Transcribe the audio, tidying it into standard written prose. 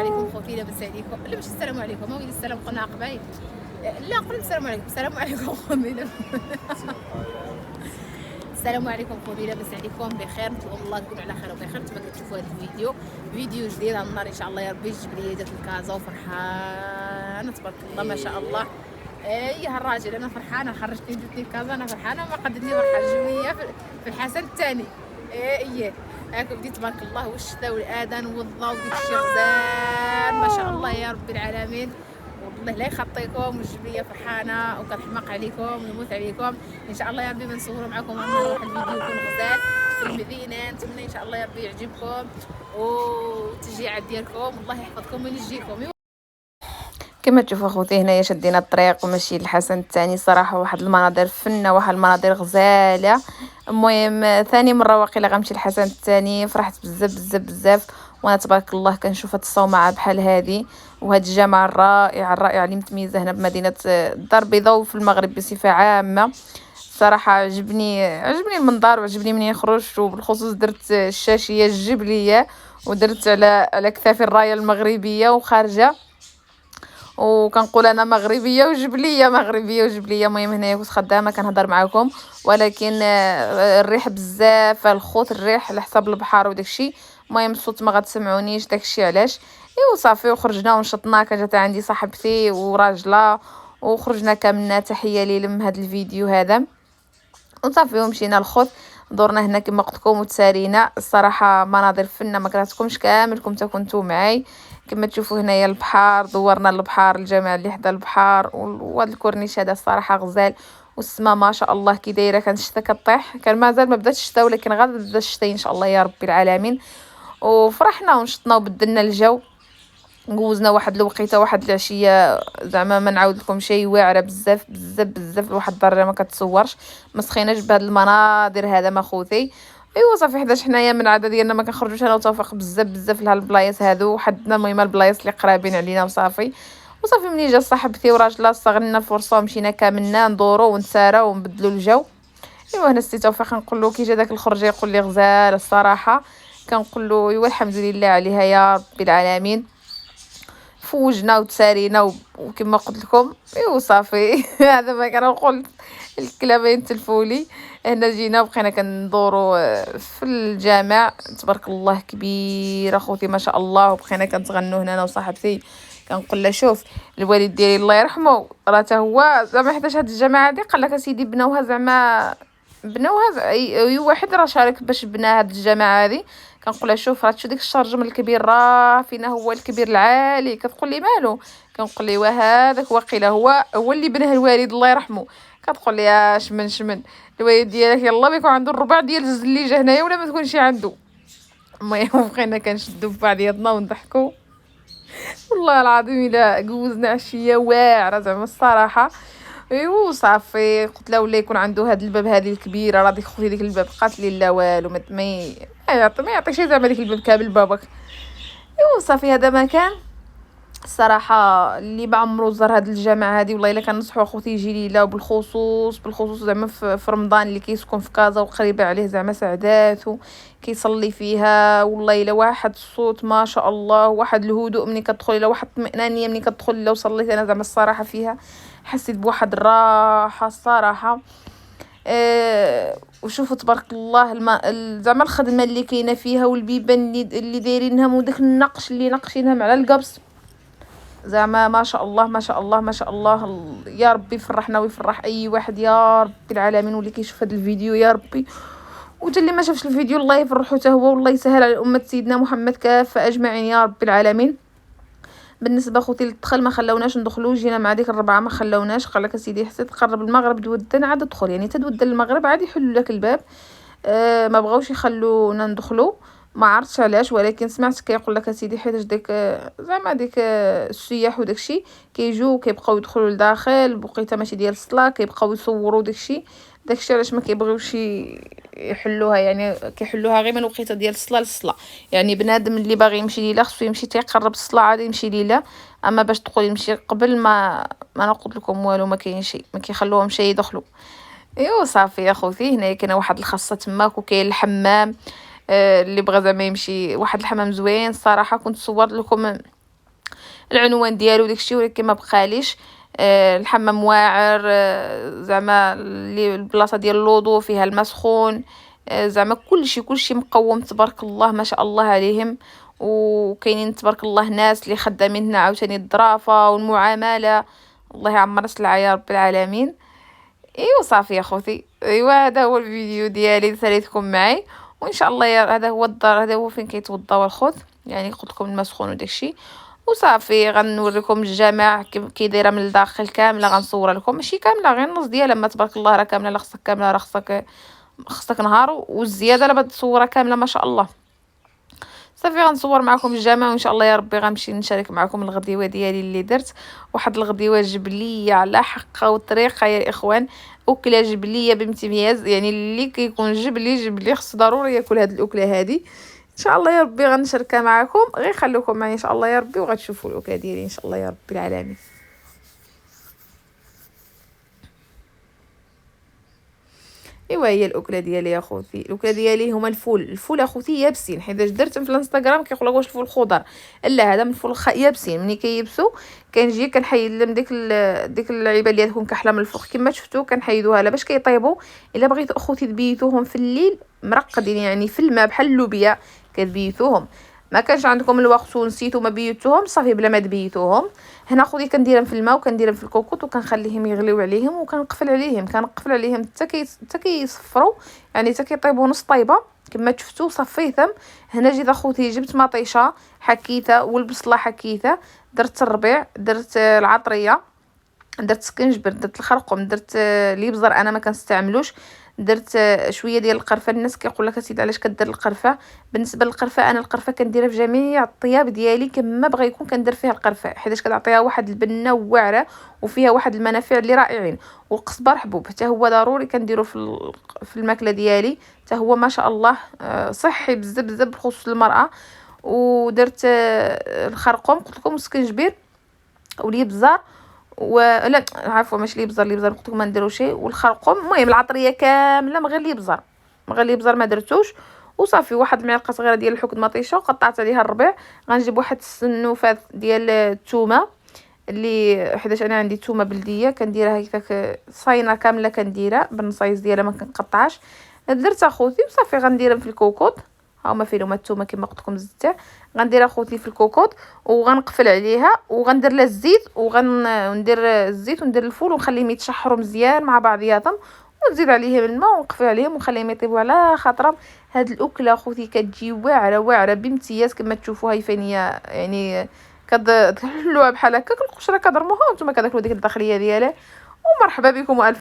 عليكم خوتي، لاباس عليكم؟ لا ماشي السلام عليكم، هو السلام قلنا قبايل. لا قلنا السلام عليكم. السلام عليكم خوتي. السلام عليكم خوتي، لاباس عليكم؟ بخير، نتمنى الله تكونوا على خير وبخير. كما كتشوفوا هذا الفيديو فيديو جديد هاد النهار ان شاء الله يا ربي. الجبليه جات لكازا وفرحانه تبارك الله ما شاء الله. ايه الراجل انا فرحانه، خرجتني جبتني لكازا انا فرحانه، ما قدرتني فرحه الجويه في الحسن الثاني. ايه هاك بديت تبارك الله، والشتاء والاذان والضوء وديك الشيء غزال ما شاء الله يا رب العالمين. والله لا يخطيكم، والجبليه فرحانه وكنحماق عليكم ونموت عليكم. ان شاء الله يا ربي بنصوروا معكم واحد الفيديو يكون غزال في المدينه. نتمنى ان شاء الله يا ربي يعجبكم والتشجيعات ديالكم، والله يحفظكم وينجيكم. كما تشوفوا اخوتي هنايا شدينا الطريق وماشي للحسن الثاني. صراحه واحد المناظر فنه، واحد المناظر غزاله. المهم ثاني مره واقيلا غنمشي للحسن الثاني، فرحت بزاف بزاف بزاف. وانا تبارك الله كنشوف هاد الصومعه بحال هذه وهاد الجامع الرائع اللي متميزه هنا بمدينه الدار البيضاء وفي المغرب بصفه عامه. صراحه عجبني المنظر وعجبني منين خرجت، وبالخصوص درت الشاشيه الجبليه ودرت على كتافي الرايه المغربيه وخارجه، وكنقول انا مغربيه وجبليه مغربيه وجبليه. المهم هنايا كنت خدامه كنهضر معكم، ولكن الريح بزاف الخوت الريح على حساب البحر وداكشي. المهم الصوت ما غتسمعونيش داكشي علاش. ايوا صافي وخرجنا ونشطنا. كانت عندي صاحبتي وراجلها وخرجنا كاملنا. تحيه لي لم هذا الفيديو هذا وصافي ومشينا الخوت. دورنا هنا كما قلت لكم وتسارينا. الصراحه مناظر فنه ما كرهتكمش كاملكم تا كنتو معاي. كما تشوفوا هنايا البحر، دورنا البحر، الجامع اللي حدا البحر، وهذا الكورنيش هذا الصراحه غزال. والسما ما شاء الله كي دايره. كانت الشتا كطيح، كان مازال ما بدات الشتا ولكن غادي تبدا الشتا ان شاء الله يا رب العالمين. وفرحنا ونشطنا وبدلنا الجو. جوزنا واحد الوقيته واحد العشيه زعما ما نعاود لكم شيء، واعره بزاف بزاف بزاف لواحد الدرجه ما كتصورش. ما سخيناش بهاد المناظر هذا ما خوتي. ايوا صافي حداش حنايا من العاده ديالنا ما كنخرجوش انا وتوفيق بزاف بزاف لهاد البلايص هادو. حدنا المهم البلايص اللي قرابين علينا وصافي. وصافي منين جا صاحبتي وراجلها استغلنا الفرصه ومشينا كاملنا ندورو ونتسارا ونبدلو الجو. ايوا هنا السي توفيق نقول له كي جا داك الخرجه يقول لي غزال الصراحه. كنقول له ايوا الحمد لله عليها يا رب العالمين. فوجنا وتسارينا وكما قلت لكم ايوا صافي. هذا ما كنقول الكلاب ينتلفوا لي. هنا جينا وبقينا كندوروا في الجامع تبارك الله كبير اخوتي ما شاء الله. وبقينا كنتغنوا هنا انا وصاحبتي. كنقول لها شوف الوالد ديالي الله يرحمه راه حتى هو زعما حداش هاد الجامعه هادي قال لك اسيدي بناوها زعما بناوها اي واحد راه شارك باش بنى هاد الجامعه هادي. كنقول لها شوف راه تشوف ديك الشرجم الكبير راه فينا هو الكبير العالي. كتقول لي مالو؟ كنقول لي وهذاك واقيلا هو اللي بناه الوالد الله يرحمه. كتقول لي شمن الوالد ديالك يلا بيكون عنده الربع ديال الزليجه هنايا ولا ما تكونش عنده. المهم بقينا كنشدو في بعضياتنا ونضحكوا. والله العظيم الا جوزنا عشيه واعره زعما الصراحه. ايوا صافي قلت لها ولا يكون عنده هاد الباب هذه الكبيره راه ديك خوتي ديك الباب قالت لي لا والو ما يعطيش زعما ديك الباب كامل بابك. ايوا صافي هذا مكان الصراحه اللي ما عمرو زار هاد الجامعه هذه. والله الا كنصحوا اخوتي يجي ليله بالخصوص زعما في رمضان اللي كيسكن في كازا وقريبه عليه زعما سعدات كيصلي فيها. والله الا واحد الصوت ما شاء الله، واحد الهدوء ملي كتدخل، الا واحد الطمئنانيه ملي كتدخل. الا وصليت انا زعما الصراحه فيها حسيت بواحد الراحه الصراحه. وشوفوا تبارك الله زعما الخدمه اللي كاينه فيها والبيبان اللي دايرينها وداك النقش اللي ناقشينها على القبص زعما ما شاء الله ما شاء الله ما شاء الله. يا ربي يفرحنا ويفرح اي واحد يا رب العالمين واللي كيشوف هذا الفيديو يا ربي. وتا اللي ما شافش الفيديو الله يفرحو حتى هو والله يسهل على امه سيدنا محمد كافه اجمعين يا رب العالمين. بالنسبه خوتي للدخل ما خلاوناش ندخلو، جينا مع ديك الربعه ما خلاوناش. قال لك سيدي حسيت تقرب المغرب تودن عاد تدخل، يعني تدود المغرب عاد يحلوا لك الباب. ما بغاوش يخلونا ندخلو ما عرفتش علاش، ولكن سمعت كيقول لك سيدي حيتاش ديك زعما ديك السياح وداكشي كيجيو كيبقاو يدخلوا لداخل بوقيته ماشي ديال الصلاه كيبقاو يصوروا داكشي علاش ما كيبغيوش يحلوها. يعني كيحلوها غير من وقيته ديال الصلاه للصلاه. يعني بنادم اللي باغي يمشي ليله خصو يمشي تيقرب الصلاه عاد يمشي ليله. اما باش تقول يمشي قبل ما نقول لكم والو ما كاين شيء ما كيخلوهمش يدخلوا. ايوا صافي يا خوتي هنا كاينه واحد الخاصه تماك وكاين الحمام. اللي بغى زعما يمشي واحد الحمام زوين الصراحه كنت صورت لكم العنوان ديالو داكشي، ولكن ما بقاليش. الحمام واعر، زعما البلاصه ديال الوضو فيها الماء سخون، زعما كلشي مقوم تبارك الله ما شاء الله عليهم. وكاينين تبارك الله ناس اللي خدامين هنا عاوتاني الظرافه والمعامله، الله يعمر السلعه يا رب العالمين. ايوا صافي يا خوتي، ايوا هذا هو الفيديو ديالي اللي ساليتكم معي. وان شاء الله هذا هو الدار، هذا هو فين كيتوضاو الخوت، يعني قلت لكم الماء سخون وداكشي. وصافي غنوريكم الجامع كي دايره من الداخل كامله، غنصور لكم ماشي كامله غير النص ديالها، ما تبارك الله راه كامله، لا خصك كامله راه خصك نهار، والزياده لا بغيت تصورها كامله ما شاء الله. صافي غنصور معكم الجامع، وان شاء الله يا ربي غنمشي نشارك معكم الغديوه ديالي اللي درت. واحد الغديوه جبليه على حقه وطريقه يا اخوان، اكله جبليه بامتياز، يعني اللي كيكون جبلي خصو ضروري ياكل هاد الاكله هادي. ان شاء الله يا ربي غنشاركها معكم، غير خليكم معايا ان شاء الله يا ربي وغتشوفوا الاكله ديالي ان شاء الله يا رب العالمين. ايوا هي الاكله ديالي يا خوتي، الاكله ديالي هما الفول اخوتي يابسين، حيت درت في الانستغرام كيقول لك واش الفول خضر، لا هذا من الفول يابسين. ملي كيبسوا كنجي كنحيد لهم ديك اللعيبه اللي تكون كحله من الفوق كما شفتوا، كنحيدوها لا باش كيطيبوا. الا بغيتو اخوتي تبيتوهم في الليل مرقدين يعني في الماء بحال اللوبيا، كتبيتوهم. ما كانش عندكم الوقت ونسيتو ما بيتوهم صافي بلا ما تبيتوهم. هنا خوتي كنديرهم في الماء وكنديرهم في الكوكوط وكنخليهم يغليو عليهم، وكنقفل عليهم حتى كيصفروا، يعني حتى كيطيبوا نص طيبه كما شفتوا. صفيتهم. هنا جيت اخوتي جبت مطيشه حكيتها والبصله حكيتها، درت الربيع، درت العطريه، درت سكنجبر، درت الخرقوم، درت الابزر انا ما كنستعملوش، درت شويه ديال القرفه. الناس كيقول لك اسيدي علاش كدير القرفه؟ بالنسبه للقرفه انا القرفه كنديرها في جميع الطياب ديالي كما بغى يكون، كندير فيها القرفه حيتاش كتعطيها واحد البنه واعره وفيها واحد المنافع اللي رائعين. والقزبر حبوب حتى هو ضروري كنديرو في الماكله ديالي، حتى هو ما شاء الله صحي بزاف بزاف بخصوص المراه. ودرت الخرقوم قلت لكم السكنجبير والابزار، ولا عفوا ماشي الابزار قلت لكم ما نديرو شيء، والخرقوم. المهم العطريه كامله من غير الابزار ما درتوش. وصافي واحد المعلقه صغيره ديال الحك مطيشه وقطعت عليها الربيع. غنجيب واحد السنوفات ديال الثومه اللي حيتاش انا عندي ثومه بلديه كنديرها هكاك صاينه كامله، كنديرها بالنصايص ديالها ما كنقطعش. درت اخوتي وصافي غنديرهم في الكوكوط، هما فيهم الثومه كما قلت لكم زدتها. غندير اخوتي في الكوكوط وغنقفل عليها وغندير لها الزيت، وندير الزيت وندير الفول ونخليهم يتشحروا مزيان مع بعضياتهم، ونزيد عليهم الماء ونقفل عليهم ونخليهم يطيبوا على خاطرهم. هاد الاكله اخوتي كتجي واعره بامتياز كما تشوفوها فانيه، يعني كتحلوها بحال هكاك القشره كضرموها وانتم كتاكلوا ديك الداخليه ديالها. ومرحبا بكم والف